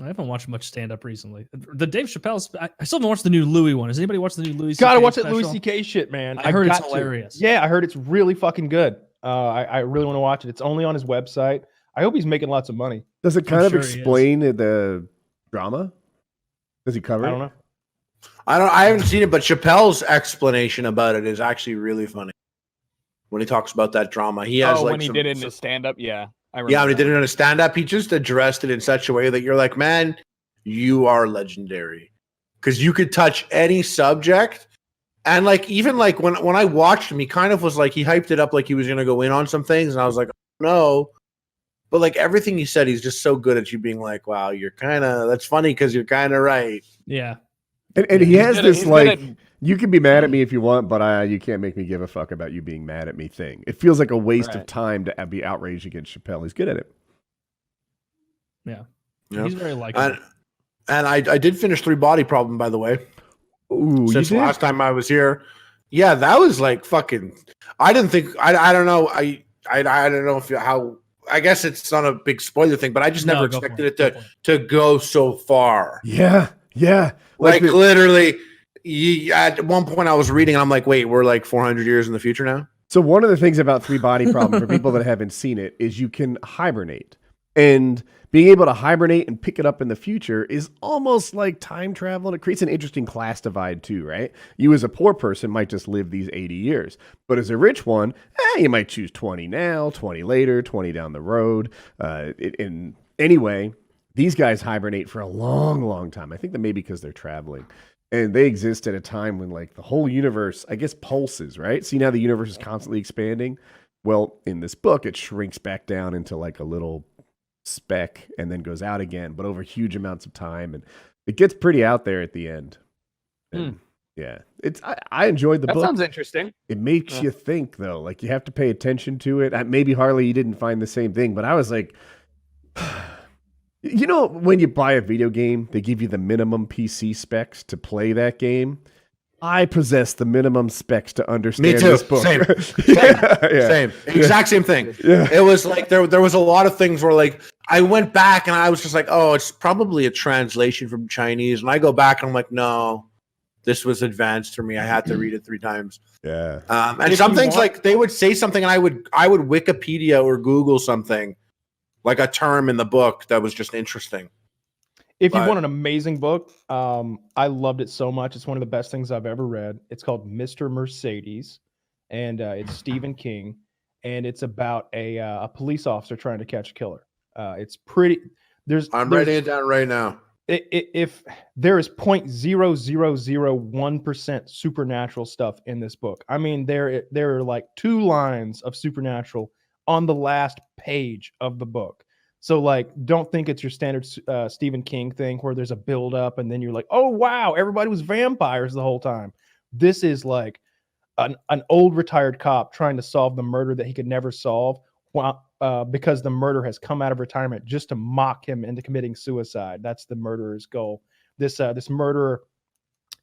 I haven't watched much stand-up recently. The Dave Chappelle's. I still haven't watched the new Louis one. Has anybody watched the new Louis? Gotta CK watch special? that Louis CK shit, man. I heard it's hilarious. Yeah, I heard it's really fucking good. I really want to watch it. It's only on his website. I hope he's making lots of money. Does it kind of explain the drama? Does he cover it? I don't know. I haven't seen it, but Chappelle's explanation about it is actually really funny. When he talks about that drama, he has when he did it in his stand-up, yeah. When he did it in a stand-up, he just addressed it in such a way that you're like, man, you are legendary. Because you could touch any subject. And like, even like when I watched him, he kind of was like, he hyped it up like he was going to go in on some things. And I was like, no. But like everything he said, he's just so good at you being like, wow, you're kind of, that's funny because you're kind of right. Yeah. And he has this like, you can be mad at me if you want, but you can't make me give a fuck about you being mad at me thing. It feels like a waste of time to be outraged against Chappelle. He's good at it. Yeah. Yep. He's very likable. And I did finish 3 Body Problem, by the way. Ooh, since last time I was here. Yeah, that was like fucking, I didn't think, I don't know. I don't know if how, I guess it's not a big spoiler thing, but I just never expected it to go so far. Yeah. Yeah. Like literally, at one point I was reading and I'm like, wait, we're like 400 years in the future now? So one of the things about 3 Body Problem for people that haven't seen it is you can hibernate. And being able to hibernate and pick it up in the future is almost like time travel. And it creates an interesting class divide too, right? You as a poor person might just live these 80 years. But as a rich one, you might choose 20 now, 20 later, 20 down the road. And anyway, these guys hibernate for a long, long time. I think that maybe because they're traveling. And they exist at a time when like the whole universe, I guess, pulses, right? See, now the universe is constantly expanding. Well, in this book, it shrinks back down into like a little speck and then goes out again, but over huge amounts of time. And it gets pretty out there at the end. And yeah, I enjoyed the book. That sounds interesting. It makes you think, though. Like, you have to pay attention to it. Maybe, Harley, you didn't find the same thing, but I was like... You know, when you buy a video game, they give you the minimum PC specs to play that game. I possess the minimum specs to understand this book. Same. Same. Exact same thing. Yeah. It was like there was a lot of things where like I went back and I was just like, oh, it's probably a translation from Chinese. And I go back and I'm like, no, this was advanced for me. I had to read it 3 times. Yeah. And some things like they would say something and I would Wikipedia or Google something. Like a term in the book that was just interesting. If you want an amazing book, I loved it so much. It's one of the best things I've ever read. It's called Mr. Mercedes, and it's Stephen King, and it's about a police officer trying to catch a killer. It's pretty. I'm writing it down right now. If there is 0.0001% supernatural stuff in this book, I mean there are like 2 lines of supernatural on the last page of the book. So like, don't think it's your standard Stephen King thing where there's a build up and then you're like, oh wow, everybody was vampires the whole time. This is like an old retired cop trying to solve the murder that he could never solve because the murderer has come out of retirement just to mock him into committing suicide. That's the murderer's goal. This murderer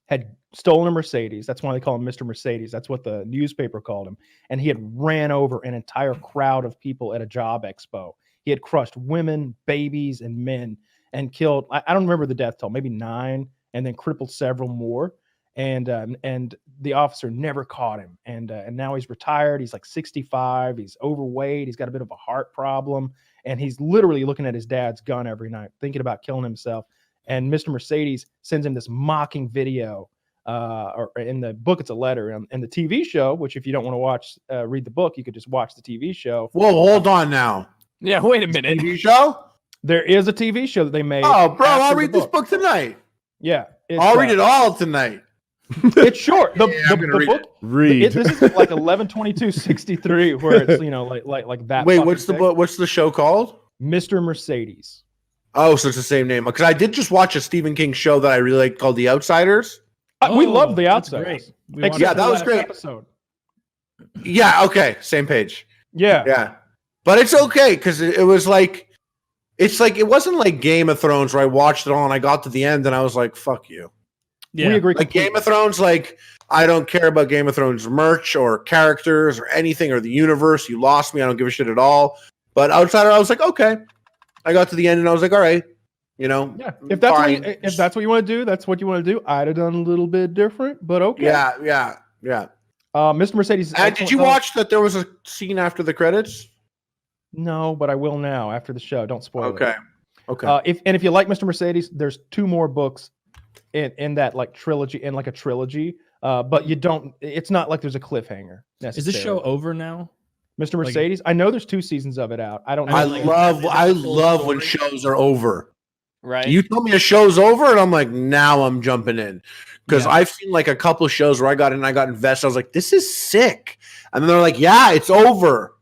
had stolen a Mercedes. That's why they call him Mr. Mercedes. That's what the newspaper called him. And he had ran over an entire crowd of people at a job expo. He had crushed women, babies, and men and killed, I don't remember the death toll, maybe 9, and then crippled several more. And the officer never caught him. And now he's retired. He's like 65. He's overweight. He's got a bit of a heart problem. And he's literally looking at his dad's gun every night, thinking about killing himself. And Mr. Mercedes sends him this mocking video, or in the book, it's a letter. In the TV show, which if you don't want to read the book, you could just watch the TV show. Whoa, hold on now. Yeah, wait a minute. TV show? There is a TV show that they made. Oh, bro, I'll read this book tonight. Yeah. I'll read it all tonight. It's short. The book. Read. This is like 11/22/63, where it's like that. Wait, what's the book? What's the show called? Mr. Mercedes. Oh, so it's the same name. Because I did just watch a Stephen King show that I really liked called The Outsiders. We love The Outsiders. Yeah, that was great. Episode. Yeah. Okay. Same page. Yeah. Yeah. But it's okay because it was like, it wasn't like Game of Thrones where I watched it all and I got to the end and I was like, fuck you. Yeah. We agree. Like Game of Thrones, like I don't care about Game of Thrones merch or characters or anything or the universe. You lost me. I don't give a shit at all. But Outsider, I was like, okay. I got to the end and I was like, all right. You know? Yeah, if that's Fine. if that's what you want to do, that's what you want to do. I'd have done a little bit different, but okay. Yeah. Mr. Mercedes. And did you watch that there was a scene after the credits? No, but I will now after the show. Don't spoil it. Okay. If you like Mr. Mercedes, there's 2 more books in that like trilogy, but you don't. It's not like there's a cliffhanger. Is this show over now? Mr. Mercedes? I know there's 2 seasons of it out. I don't know. I like, love when shows are over. Right. You tell me a show's over, and I'm like, now I'm jumping in. Because I've seen like a couple of shows where I got invested. I was like, this is sick. And then they're like, yeah, it's over.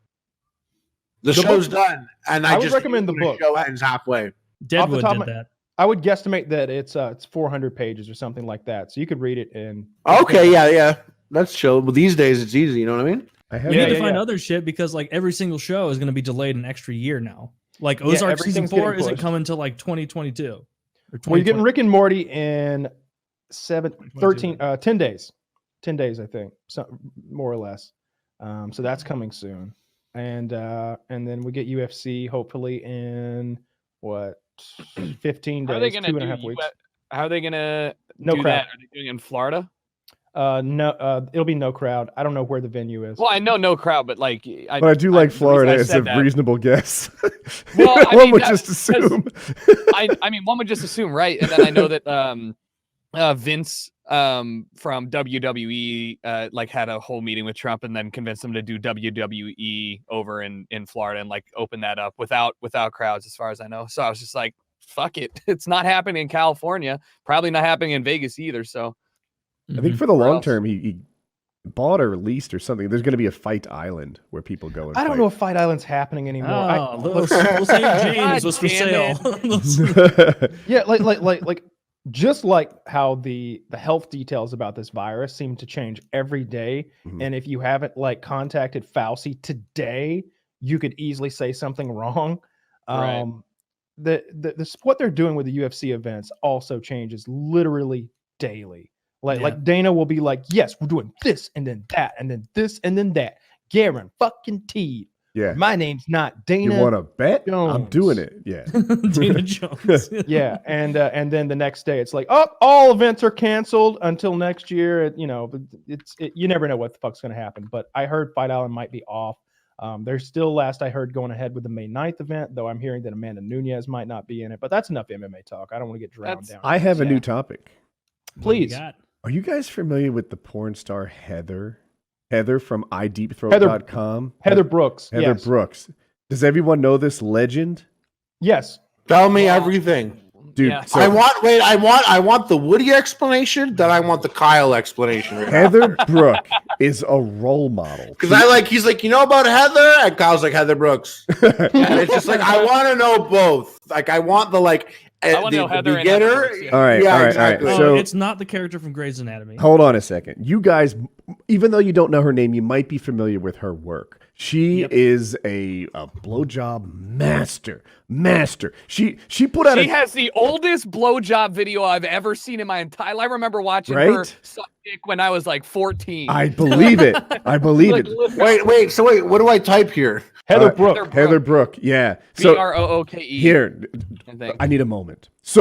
The show's done. And I would just recommend the book. Show ends halfway. Deadwood top did of that. I would guesstimate that it's 400 pages or something like that. So you could read it in. Okay, yeah. That's chill. But these days it's easy, you know what I mean? I have We need to yeah, find yeah. other shit because like every single show is going to be delayed an extra year now. Like Ozark season everything's 4 getting isn't pushed. coming until like 2022. Or Well, you're getting 2020. Rick and Morty in 10 days. 10 days, I think, so, more or less. So that's coming soon. And then we get UFC hopefully in what 15 days, How are they gonna 2.5 do? weeks. How are they gonna No do crowd. that? Are they doing it in Florida? No, it'll be no crowd. I don't know where the venue is. Well, I know no crowd, but like, But I do like the reason Florida I as a said that- reasonable guess. Well, I One mean, would that's just because- assume. I mean, one would just assume, right? And then I know that Vince from WWE like had a whole meeting with Trump and then convinced him to do WWE over in Florida and like open that up without crowds, as far as I know. So I was just like, fuck it, it's not happening in California, probably not happening in Vegas either. So I think for the Where long else? term, he bought or leased or something. There's going to be a fight island where people go and I don't fight. know if Fight Island's happening anymore. Oh, Los St. James was for God sale. Yeah, like just like how the health details about this virus seem to change every day. Mhm. And if you haven't like contacted Fauci today, you could easily say something wrong. Right. What they're doing with the UFC events also changes literally daily. Yeah. Like Dana will be like, yes, we're doing this and then that and then this and then that. Guaranteed. Yeah. My name's not You Dana. want to bet? I'm Jones. doing it. Yeah. Dana Jones. Yeah, and then the next day it's like, oh, all events are canceled until next year. You never know what the fuck's gonna happen. But I heard Fight Island might be off. They're still, last I heard, going ahead with the May 9th event, though I'm hearing that Amanda Nunez might not be in it. But that's enough MMA talk. I don't want to get drowned That's- down. I have a Yeah. new topic. What do you Please. got? Are you guys familiar with the porn star Heather? Heather from iDeepthroat.com. Heather Brooks. Heather Yes. Brooks. Does everyone know this legend? Yes. Tell me everything. Dude, Yeah. so I want the Woody explanation, then I want the Kyle explanation. Heather Brooke is a role model. Because he's like, you know about Heather? And Kyle's like, Heather Brooks. And it's just like, I want to know both. Like, I want the like, I wanna know the Heather and Heather beginner. Brooks, yeah. All right, Yeah, all right, exactly. all right. Oh, So it's not the character from Grey's Anatomy. hold on a second. You guys, even though you don't know her name, you might be familiar with her work. She is a blowjob master. She put out she has the oldest blowjob video I've ever seen in my entire life. I remember watching her Right? suck dick when I was like 14. I believe it. I believe Like, it. Wait, what do I type here? Heather Uh, Brooks. Heather Brooke. Yeah. So Brooke. here, I think. I need a moment. So